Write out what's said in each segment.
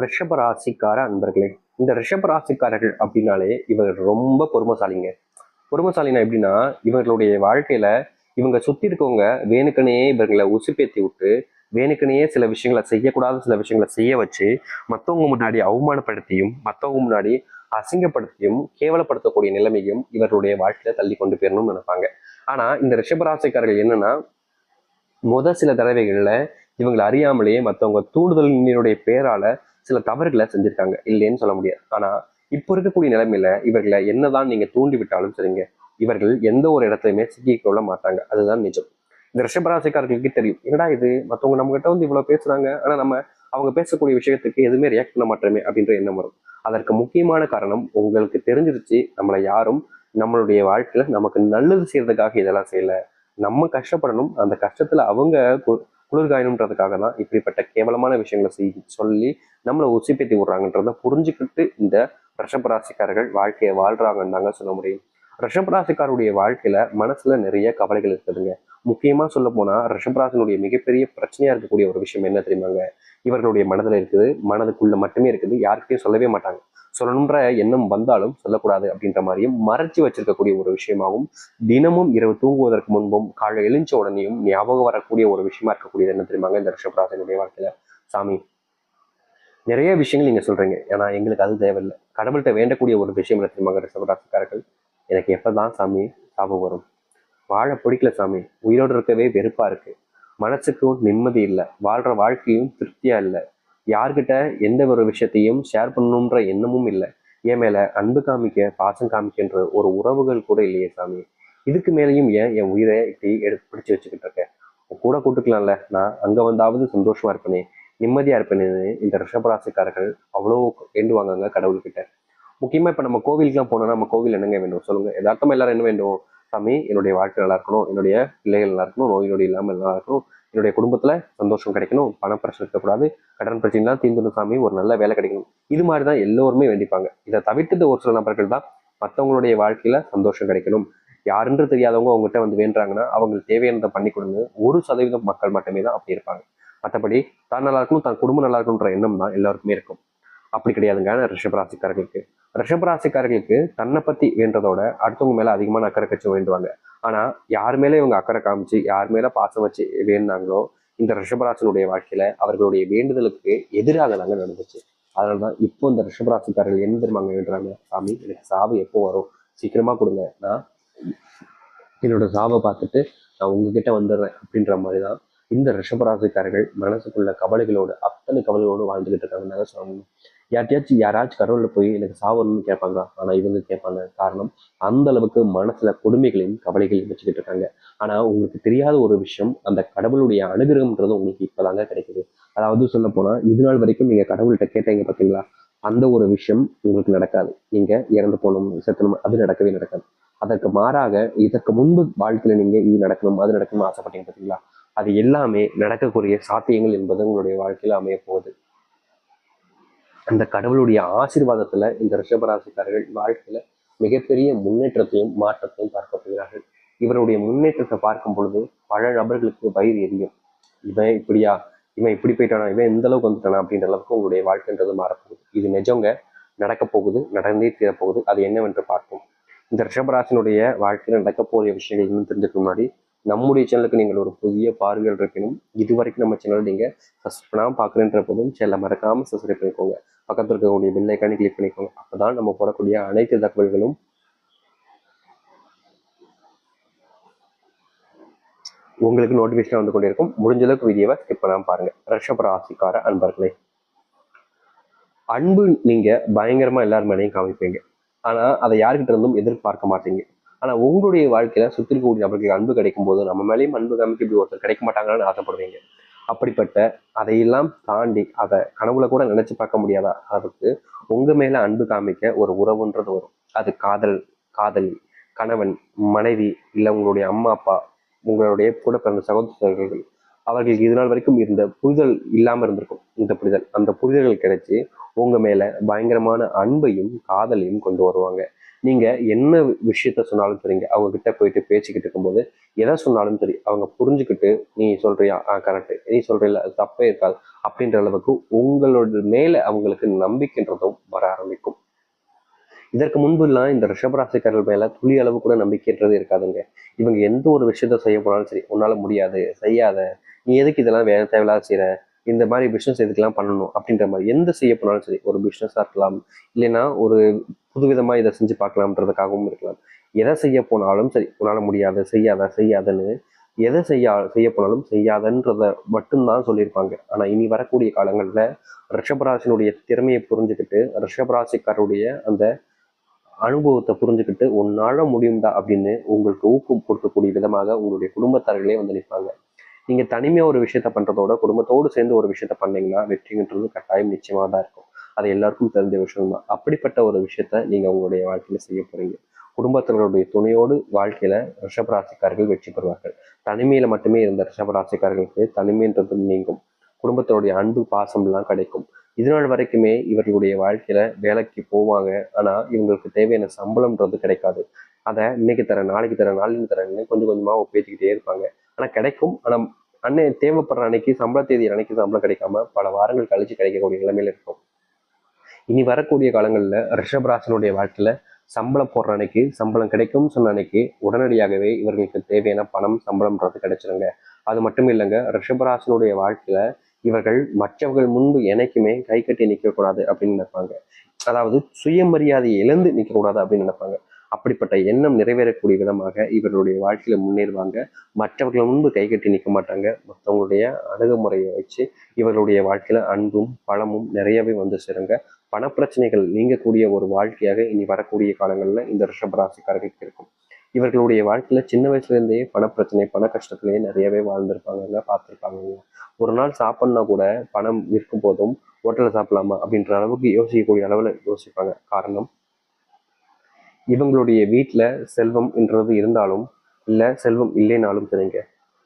ரிஷப ராசிக்கார அன்பர்களே, இந்த ரிஷப ராசிக்காரர்கள் அப்படின்னாலே இவர் ரொம்ப பொறுமைசாலிங்க. பொறுமைசாலினா எப்படின்னா, இவர்களுடைய வாழ்க்கையில இவங்க சுத்தி இருக்கவங்க வேணுக்கனே இவர்களை உசுப்பேத்தி விட்டு, வேணுக்கனையே சில விஷயங்களை செய்யக்கூடாத சில விஷயங்களை செய்ய வச்சு, மற்றவங்க முன்னாடி அவமானப்படுத்தியும் மற்றவங்க முன்னாடி அசிங்கப்படுத்தியும் கேவலப்படுத்தக்கூடிய நிலைமையும் இவர்களுடைய வாழ்க்கையில தள்ளி கொண்டு போயிடணும்னு நினைப்பாங்க. ஆனா இந்த ரிஷபராசிக்காரர்கள் என்னன்னா, சில தடவைகள்ல இவங்களை அறியாமலேயே மற்றவங்க தூண்டுதலினுடைய பேரால சில தவறுகளை செஞ்சிருக்காங்க, இல்லைன்னு சொல்ல முடியாது. ஆனா இப்போ இருக்கக்கூடிய நிலைமையில இவர்களை என்னதான் நீங்க தூண்டி விட்டாலும் சரிங்க, இவர்கள் எந்த ஒரு இடத்துலையுமே சிக்கிக்கொள்ள மாட்டாங்க. அதுதான் நிஜம். இந்த ரிஷபராசிக்காரர்களுக்கு தெரியும், என்னடா இது மற்றவங்க நம்ம கிட்ட வந்து இவ்வளவு பேசுறாங்க, ஆனா நம்ம அவங்க பேசக்கூடிய விஷயத்துக்கு எதுவுமே ரியாக்ட் பண்ண மாட்டோமே அப்படின்ற எண்ணம் வரும். அதற்கு முக்கியமான காரணம் உங்களுக்கு தெரிஞ்சிருச்சு, நம்மளை யாரும் நம்மளுடைய வாழ்க்கையில நமக்கு நல்லது செய்யறதுக்காக இதெல்லாம் செய்யல, நம்ம கஷ்டப்படணும், அந்த கஷ்டத்துல அவங்க குளிர்காயணுன்றதுக்காக தான் இப்படிப்பட்ட கேவலமான விஷயங்களை சொல்லி நம்மளை உசிப்பேத்தி விடுறாங்கன்றத புரிஞ்சுக்கிட்டு இந்த ரிஷபராசிக்காரர்கள் வாழ்க்கையை வாழ்றாங்கன்னு தாங்க சொல்ல முடியும். ரிஷபராசிக்காருடைய வாழ்க்கையில மனசுல நிறைய கவலைகள் இருக்குதுங்க. முக்கியமா சொல்ல போனா ரிஷபராசினுடைய மிகப்பெரிய பிரச்சனையா இருக்கக்கூடிய ஒரு விஷயம் என்ன தெரியுமாங்க, இவர்களுடைய மனதில் இருக்குது, மனதுக்குள்ள மட்டுமே இருக்குது, யாருக்கிட்டையும் சொல்லவே மாட்டாங்க. சொல்லணுன்ற எண்ணம் வந்தாலும் சொல்லக்கூடாது அப்படின்ற மாதிரியும் மறைச்சு வச்சிருக்கக்கூடிய ஒரு விஷயமாகவும், தினமும் இரவு தூங்குவதற்கு முன்பும் காலை எழுந்த உடனேயும் ஞாபகம் வரக்கூடிய ஒரு விஷயமா இருக்கக்கூடியது என்ன தெரியுமாங்க இந்த ரிஷபராசினுடைய வாழ்க்கையில, சாமி நிறைய விஷயங்கள் நீங்க சொல்றீங்க, ஏன்னா எங்களுக்கு அது தேவையில்லை. கடவுள்கிட்ட வேண்டக்கூடிய ஒரு விஷயம் என்ன தெரியுமாங்க ரிஷபராசிக்காரர்கள், எனக்கு எப்பதான் சாமி சாபம் வரும், வாழ பிடிக்கல சாமி, உயிரோடு இருக்கவே வெறுப்பா இருக்கு, மனசுக்கும் நிம்மதி இல்லை, வாழ்ற வாழ்க்கையும் திருப்தியா இல்லை, யார்கிட்ட எந்த ஒரு விஷயத்தையும் ஷேர் பண்ணணுன்ற எண்ணமும் இல்லை, என் மேல அன்பு காமிக்க பாசம் காமிக்கின்ற ஒரு உறவுகள் கூட இல்லையே சாமி, இதுக்கு மேலேயும் ஏன் என் உயிரை இப்படி பிடிச்சு வச்சுக்கிட்டு இருக்கேன், கூட கூட்டுக்கலாம்ல, நான் அங்க வந்தாவது சந்தோஷமா இருப்பேனே, நிம்மதியா இருப்பேன்னு இந்த ரிஷபராசிக்காரர்கள் அவ்வளோ வேண்டுவாங்க கடவுள்கிட்ட. முக்கியமா இப்ப நம்ம கோவிலுக்குலாம் போனோம்னா நம்ம கோவில் என்னங்க வேண்டும் சொல்லுங்க, எதார்த்தமா எல்லாரும் என்ன வேண்டும், சாமி என்னுடைய வாழ்க்கை நல்லா இருக்கணும், என்னுடைய பிள்ளைகள் நல்லா இருக்கணும், நோய் நொடி இல்லாமல் நல்லா இருக்கணும், என்னுடைய குடும்பத்துல சந்தோஷம் கிடைக்கணும், பண பிரச்சனை இருக்கக்கூடாது, கடன் பிரச்சனைலாம் தீர்ந்துடும் சாமி, ஒரு நல்ல வேலை கிடைக்கணும், இது மாதிரிதான் எல்லோருமே வேண்டிப்பாங்க. இதை தவிர்த்துட்டு ஒரு சில நபர்கள் தான் மற்றவங்களுடைய வாழ்க்கையில சந்தோஷம் கிடைக்கணும், யாருன்று தெரியாதவங்க அவங்ககிட்ட வந்து வேண்டாங்கன்னா அவங்களுக்கு தேவையானதை பண்ணி கொடுங்க, 1% மக்கள் மட்டுமே தான் அப்படி இருப்பாங்க. மற்றபடி தான் நல்லா இருக்கணும், தான் குடும்பம் நல்லா இருக்கணுன்ற எண்ணம் தான் எல்லாருக்குமே இருக்கும். அப்படி கிடையாதுங்க ரிஷபராசிக்காரர்களுக்கு. ரிஷபராசிக்காரர்களுக்கு தன்னை பத்தி வேண்டதோட அடுத்தவங்க மேல அதிகமான அக்கறை கட்சி வேண்டுவாங்க. ஆனா யார் மேல இவங்க அக்கறை காமிச்சு யார் மேல பாசம் வச்சு வேணுனாங்களோ இந்த ரிஷபராசினுடைய வாழ்க்கையில அவர்களுடைய வேண்டுதலுக்கு எதிராக தாங்க நடந்துச்சு. அதனாலதான் இப்போ இந்த ரிஷபராசிக்காரர்கள் என்ன தெரியுமாங்க வேண்டுறாங்க, சாமி எனக்கு சாவு எப்போ வரும், சீக்கிரமா கொடுங்க, நான் என்னோட சாவை பார்த்துட்டு நான் உங்ககிட்ட வந்துடுறேன் அப்படின்ற மாதிரிதான் இந்த ரிஷபராசிக்காரர்கள் மனசுக்குள்ள கவலைகளோடு அத்தனை கவலைகளோடு வாழ்ந்துகிட்டு இருக்காங்க சொல்லணும். யாராச்சும் கடவுள்ல போய் எனக்கு சாவணும்னு கேட்பாங்க, ஆனா இவங்க கேட்பாங்க. காரணம், அந்த அளவுக்கு மனசுல கொடுமைகளையும் கவலைகளையும் வச்சுக்கிட்டு இருக்காங்க. ஆனா உங்களுக்கு தெரியாத ஒரு விஷயம், அந்த கடவுளுடைய அனுகிரகம்ன்றது உங்களுக்கு இப்பதாங்க கிடைக்குது. அதாவது சொல்ல போனா இது நாள் வரைக்கும் நீங்க கடவுள்கிட்ட கேட்டீங்க பார்த்தீங்களா, அந்த ஒரு விஷயம் உங்களுக்கு நடக்காது. நீங்க இறந்து போகணும் செத்தணும் அது நடக்கவே நடக்காது. அதற்கு மாறாக இதற்கு முன்பு வாழ்க்கையில நீங்க இது நடக்கணும் அது நடக்கணும் ஆசைப்பட்டீங்க பார்த்தீங்களா, அது எல்லாமே நடக்கக்கூடிய சாத்தியங்கள் என்பது உங்களுடைய வாழ்க்கையில அமைய போகுது. அந்த கடவுளுடைய ஆசீர்வாதத்துல இந்த ரிஷபராசிக்காரர்கள் வாழ்க்கையில மிகப்பெரிய முன்னேற்றத்தையும் மாற்றத்தையும் பார்க்க போகிறார்கள். இவருடைய முன்னேற்றத்தை பார்க்கும் பொழுது பல நபர்களுக்கு வயிறு எரியும், இவன் இப்படியா, இவன் இப்படி போயிட்டானா, இவன் எந்த அளவுக்கு வந்துட்டானா அப்படின்ற அளவுக்கு உங்களுடைய வாழ்க்கைன்றது மாறப்போகுது. இது நிஜங்க, நடக்க போகுது, நடந்தே தீரப்போகுது. அது என்னவென்று பார்ப்போம். இந்த ரிஷபராசினுடைய வாழ்க்கையில் நடக்க போகிற விஷயங்கள் இன்னும் தெரிஞ்சுக்க முன்னாடி நம்முடைய சேனலுக்கு நீங்கள் ஒரு புதிய பார்வைகள் இருக்கணும். இது வரைக்கும் நம்ம சேனல் நீங்க சப்ஸ்கிரைப் பண்ணாமல் பார்க்குறேன்ற போதும் சேனலை மறக்காம சப்ஸ்கிரைப் பண்ணிக்கோங்க. பக்கத்தில் இருக்கக்கூடிய பெல் ஐக்கானை கிளிக் பண்ணிக்கோங்க. அப்பதான் நம்ம போடக்கூடிய அனைத்து தகவல்களும் உங்களுக்கு நோட்டிபிகேஷன் வந்து கொண்டிருக்கும். முடிஞ்ச அளவுக்கு வீடியோவை ஸ்கிப் பண்ணாம பாருங்க. ரிஷபராசிக்கார அன்பர்களே, அன்பு நீங்க பயங்கரமா எல்லார் மேலேயும் காமிப்பீங்க, ஆனா அதை யாருக்கிட்ட இருந்தும் எதிர்பார்க்க மாட்டீங்க. ஆனா உங்களுடைய வாழ்க்கையில சுத்தி இருக்கக்கூடிய நபர்களுக்கு அன்பு கிடைக்கும் போது நம்ம மேலேயும் அன்பு காமிக்க இப்படி ஒருத்தர் கிடைக்க மாட்டாங்கன்னு ஆசைப்படுவீங்க. அப்படிப்பட்ட அதையெல்லாம் தாண்டி அதை கனவுல கூட நினைச்சு பார்க்க முடியாத அளவுக்கு உங்க மேல அன்பு காமிக்க ஒரு உறவுன்றது வரும். அது காதல், காதலி, கணவன், மனைவி, இல்லை உங்களுடைய அம்மா அப்பா, உங்களுடைய கூட பிறந்த சகோதரர்கள், அவர்களுக்கு இது நாள் வரைக்கும் இருந்த புரிதல் இல்லாம இருந்திருக்கும். இந்த புரிதல், அந்த புரிதல்கள் கிடைச்சி உங்க மேல பயங்கரமான அன்பையும் காதலையும் கொண்டு வருவாங்க. நீங்க என்ன விஷயத்த சொன்னாலும் சரிங்க, அவங்க கிட்ட போயிட்டு பேசிக்கிட்டு இருக்கும்போது எதை சொன்னாலும் சரி அவங்க புரிஞ்சுக்கிட்டு நீ சொல்றியா கரெக்ட், நீ சொல்றியா அது தப்பே இருக்காது அப்படின்ற அளவுக்கு உங்களோட மேல அவங்களுக்கு நம்பிக்கைன்றதும் வர ஆரம்பிக்கும். இதற்கு முன்புலாம் இந்த ரிஷபராசிக்காரர்கள் மேல துளி அளவு கூட நம்பிக்கைன்றது இருக்காதுங்க. இவங்க எந்த ஒரு விஷயத்த செய்ய போனாலும் சரி, உன்னால முடியாது, செய்யாத, நீ எதுக்கு இதெல்லாம் தேவையில்லாத செய்யற, இந்த மாதிரி பிசினஸ் எதுக்கெல்லாம் பண்ணணும் அப்படின்ற மாதிரி எந்த செய்ய போனாலும் சரி, ஒரு பிசினஸா இருக்கலாம், இல்லைன்னா ஒரு புதுவிதமா இதை செஞ்சு பார்க்கலாம்ன்றதுக்காகவும் இருக்கலாம். எதை செய்ய போனாலும் சரி, உன்னால முடியாது, செய்யாதன்னு எதை செய்ய போனாலும் செய்யாதன்றத மட்டும்தான் சொல்லியிருப்பாங்க. ஆனா இனி வரக்கூடிய காலங்கள்ல ரிஷபராசினுடைய திறமையை புரிஞ்சுக்கிட்டு, ரிஷபராசிக்காருடைய அந்த அனுபவத்தை புரிஞ்சுக்கிட்டு உன்னால முடியும்டா அப்படின்னு உங்களுக்கு ஊக்கம் கொடுக்கக்கூடிய விதமாக உங்களுடைய குடும்பத்தார்களே வந்து நிற்பாங்க. நீங்க தனிமையா ஒரு விஷயத்த பண்றதோட குடும்பத்தோடு சேர்ந்து ஒரு விஷயத்த பண்ணீங்கன்னா வெற்றின்றது கட்டாயம் நிச்சயமா தான் இருக்கும். அது எல்லாருக்கும் தெரிஞ்ச விஷயம் தான். அப்படிப்பட்ட ஒரு விஷயத்த நீங்க உங்களுடைய வாழ்க்கையில செய்ய போறீங்க. குடும்பத்தினருடைய துணையோடு வாழ்க்கையில ரிஷபராசிக்காரர்கள் வெற்றி பெறுவார்கள். தனிமையில மட்டுமே இருந்த ரிஷபராசிக்காரர்களுக்கு தனிமைன்றது நீங்கும். குடும்பத்தினுடைய அன்பு பாசம் எல்லாம் கிடைக்கும். இதனால் வரைக்குமே இவர்களுடைய வாழ்க்கையில வேலைக்கு போவாங்க. ஆனா இவங்களுக்கு தேவையான சம்பளம்ன்றது கிடைக்காது. அதை இன்னைக்கு தரேன், நாளைக்கு தரேன், நாளைக்கு தரேன்னு கொஞ்சம் கொஞ்சமா பேசிக்கிட்டே இருப்பாங்க. ஆனா கிடைக்கும். ஆனா அண்ணன் தேவைப்படுற அன்னைக்கு சம்பள தேதி அன்னைக்கு சம்பளம் கிடைக்காம பல வாரங்கள் கழிச்சு கிடைக்கக்கூடிய நிலைமையில இருக்கும். இனி வரக்கூடிய காலங்கள்ல ரிஷபராசனுடைய வாழ்க்கையில சம்பளம் போடுற அன்னைக்கு சம்பளம் கிடைக்கும் சொன்ன அன்னைக்கு உடனடியாகவே இவர்களுக்கு தேவையான பணம் சம்பளம்ன்றது கிடைச்சிருங்க. அது மட்டும் இல்லைங்க, ரிஷபராசனுடைய வாழ்க்கையில இவர்கள் மற்றவர்கள் முன்பு என்னைக்குமே கை கட்டி நிற்கக்கூடாது அப்படின்னு நினைப்பாங்க. அதாவது சுயமரியாதையை இழந்து நிற்கக்கூடாது அப்படின்னு நினைப்பாங்க. அப்படிப்பட்ட எண்ணம் நிறைவேறக்கூடிய விதமாக இவர்களுடைய வாழ்க்கையில முன்னேறுவாங்க. மற்றவர்கள் முன்பு கை கட்டி நிற்க மாட்டாங்க. மற்றவங்களுடைய அணுகுமுறையை வச்சு இவர்களுடைய வாழ்க்கையில அன்பும் பலமும் நிறையவே வந்து சேருங்க. பணப்பிரச்சனைகள் நீங்கக்கூடிய ஒரு வாழ்க்கையாக இனி வரக்கூடிய காலங்களில் இந்த ரிஷபராசிக்காரர்களுக்கு இருக்கும். இவர்களுடைய வாழ்க்கையில சின்ன வயசுல இருந்தே பணப்பிரச்சனை பண கஷ்டத்திலேயே நிறையவே வாழ்ந்திருப்பாங்க, பார்த்துருப்பாங்க. ஒரு நாள் சாப்பிட்னா கூட பணம் இருக்கும் போதும் ஹோட்டலில் சாப்பிடலாமா அப்படின்ற அளவுக்கு யோசிக்கக்கூடிய அளவில் யோசிப்பாங்க. காரணம் இவங்களுடைய வீட்டில் செல்வம் என்றது இருந்தாலும் இல்லை செல்வம் இல்லைனாலும் சரிங்க,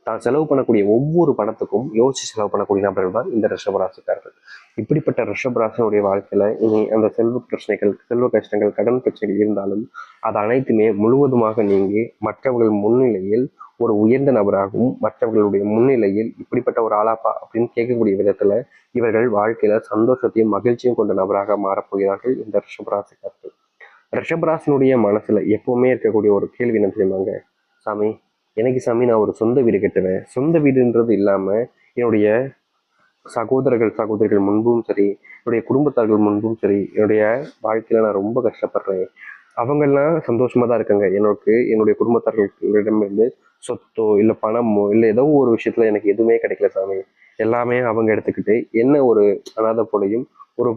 தான் செலவு பண்ணக்கூடிய ஒவ்வொரு பணத்துக்கும் யோசிச்சு செலவு பண்ணக்கூடிய நபர்கள் தான் இந்த ரிஷபராசிக்காரர்கள். இப்படிப்பட்ட ரிஷபராசினுடைய வாழ்க்கையில இனி அந்த செல்வ பிரச்சனைகள், செல்வ கஷ்டங்கள், கடன் பிரச்சனைகள் இருந்தாலும் அது அனைத்துமே முழுவதுமாக நீங்கி மற்றவர்கள் முன்னிலையில் ஒரு உயர்ந்த நபராகவும் மற்றவர்களுடைய முன்னிலையில் இப்படிப்பட்ட ஒரு ஆளாப்பா அப்படின்னு கேட்கக்கூடிய விதத்துல இவர்கள் வாழ்க்கையில சந்தோஷத்தையும் மகிழ்ச்சியும் கொண்ட நபராக மாறப்போகிறார்கள் இந்த ரிஷபராசிக்காரர்கள். ரிஷபராசினுடைய மனசுல எப்பவுமே இருக்கக்கூடிய ஒரு கேள்வி என்ன தெரியுமாங்க, சாமி எனக்கு சாமி நான் ஒரு சொந்த வீடு கட்டுவேன். சொந்த வீடுன்றது இல்லாம என்னுடைய சகோதரிகள் முன்பும் சரி, என்னுடைய குடும்பத்தார்கள் முன்பும் சரி, என்னுடைய வாழ்க்கையில நான் ரொம்ப கஷ்டப்படுறேன். அவங்கெல்லாம் சந்தோஷமா தான் இருக்காங்க. என்னுடைய குடும்பத்தார்களிடமிருந்து சொத்தோ இல்லை பணமோ இல்லை ஏதோ ஒரு விஷயத்துல எனக்கு எதுவுமே கிடைக்கல சாமி. எல்லாமே அவங்க எடுத்துக்கிட்டு என்ன ஒரு அனாதை போலையும் ஒரு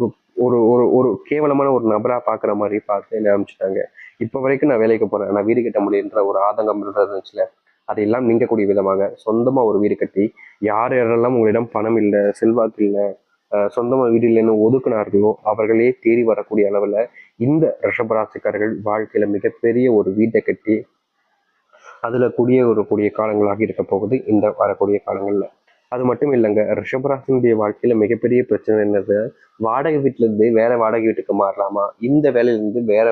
ஒரு ஒரு ஒரு கேவலமான ஒரு நபரா பாக்குற மாதிரி பார்த்து என்ன அமைச்சிட்டாங்க. இப்ப வரைக்கும் நான் வேலைக்கு போறேன், நான் வீடு கட்ட முடியுன்ற ஒரு ஆதங்கம் இருந்துச்சுல, அதையெல்லாம் நீங்கக்கூடிய விதமாக சொந்தமா ஒரு வீடு கட்டி யார் யாரெல்லாம் உங்களிடம் பணம் இல்லை, செல்வாக்கு இல்லை, சொந்தமா வீடு இல்லைன்னு ஒதுக்குனார்களோ அவர்களே தேடி வரக்கூடிய அளவுல இந்த ரிஷபராசிக்காரர்கள் வாழ்க்கையில மிகப்பெரிய ஒரு வீட்டை கட்டி அதுல கூடிய காலங்களாக இருக்க போகுது இந்த வரக்கூடிய காலங்கள்ல. அது மட்டும் இல்லைங்க, ரிஷபராசினுடைய வாழ்க்கையில மிகப்பெரிய பிரச்சனை என்னது, வாடகை வீட்டுல இருந்து வேற வாடகை வீட்டுக்கு மாறலாமா, இந்த வேலையில இருந்து வேற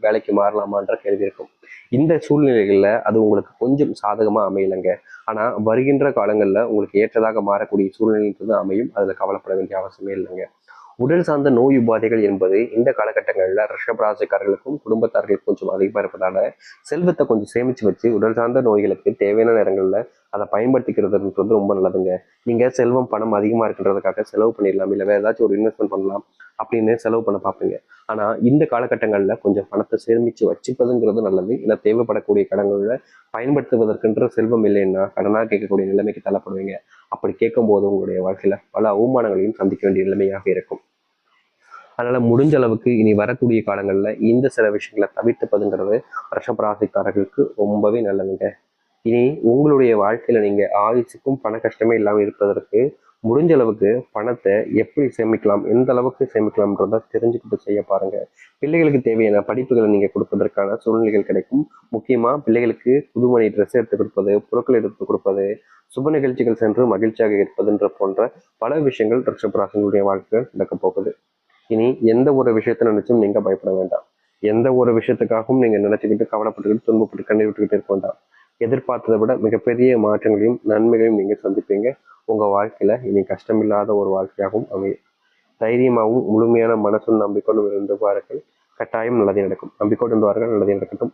வேலைக்கு மாறலாமான்ற கேள்வி இருக்கும். இந்த சூழ்நிலைகள்ல அது உங்களுக்கு கொஞ்சம் சாதகமா அமையலைங்க. ஆனா வருகின்ற காலங்கள்ல உங்களுக்கு ஏற்றதாக மாறக்கூடிய சூழ்நிலைன்றது அமையும். அதுல கவலைப்பட வேண்டிய அவசியமே இல்லைங்க. உடல் சார்ந்த நோய் உபாதைகள் என்பது இந்த காலகட்டங்களில் ரிஷபராசிக்காரர்களுக்கும் குடும்பத்தார்களுக்கும் கொஞ்சம் அதிகமாக இருப்பதால செல்வத்தை கொஞ்சம் சேமிச்சு வச்சு உடல் சார்ந்த நோய்களுக்கு தேவையான நேரங்களில் அதை பயன்படுத்திக்கிறதுன்றது ரொம்ப நல்லதுங்க. நீங்க செல்வம் பணம் அதிகமா இருக்குன்றதுக்காக செலவு பண்ணிடலாம், இல்லை வேற ஏதாச்சும் ஒரு இன்வெஸ்ட்மெண்ட் பண்ணலாம் அப்படின்னு செலவு பண்ண பார்ப்பீங்க. ஆனா இந்த காலகட்டங்கள்ல கொஞ்சம் பணத்தை சேமிச்சு வச்சுப்பதுங்கிறது நல்லது. ஏன்னா தேவைப்படக்கூடிய கடன்கள்ல பயன்படுத்துவதற்கென்ற செல்வம் இல்லைன்னா கடனாக கேட்கக்கூடிய நிலைமைக்கு தள்ளப்படுவீங்க. அப்படி கேட்கும் போது உங்களுடைய வாழ்க்கையில பல அவமானங்களையும் சந்திக்க வேண்டிய நிலைமையாக இருக்கும். அதனால முடிஞ்ச அளவுக்கு இனி வரக்கூடிய காலங்கள்ல இந்த சில விஷயங்களை தவிர்த்துப்பதுங்கிறது ரிஷபராசிக்காரர்களுக்கு ரொம்பவே நல்லதுங்க. இனி உங்களுடைய வாழ்க்கையில நீங்க ஆயுசுக்கும் பண கஷ்டமே இல்லாமல் இருப்பதற்கு முடிஞ்ச அளவுக்கு பணத்தை எப்படி சேமிக்கலாம், எந்த அளவுக்கு சேமிக்கலாம்ன்றத தெரிஞ்சுக்கிட்டு செய்ய பாருங்க. பிள்ளைகளுக்கு தேவையான படிப்புகளை நீங்க கொடுப்பதற்கான சூழ்நிலைகள் கிடைக்கும். முக்கியமா பிள்ளைகளுக்கு புதுமணி ட்ரெஸ் எடுத்து கொடுப்பது, பொருட்கள் எடுத்து கொடுப்பது, சுப நிகழ்ச்சிகள் சென்று மகிழ்ச்சியாக இருப்பதுன்ற போன்ற பல விஷயங்கள் ரிஷபராசினுடைய வாழ்க்கையில் நடக்க போகுது. இனி எந்த ஒரு விஷயத்தை நினைச்சும் நீங்க பயப்பட வேண்டாம். எந்த ஒரு விஷயத்துக்காகவும் நீங்க நினைச்சுக்கிட்டு கவலைப்பட்டுக்கிட்டு துன்பப்பட்டு கண்ணீர் விட்டுக்கிட்டு இருக்க வேண்டாம். எதிர்பார்த்ததை விட மிகப்பெரிய மாற்றங்களையும் நன்மைகளையும் நீங்க சந்திப்பீங்க. உங்க வாழ்க்கையில இனி கஷ்டமில்லாத ஒரு வாழ்க்கையாகவும் அமையும். தைரியமாகவும் முழுமையான மனசும் நம்பிக்கையோடும் இருந்து பாருங்கள். கட்டாயம் நல்லதே நடக்கும். நம்பிக்கையோடு இருந்து பாருங்கள், நல்லதே நடக்கட்டும்.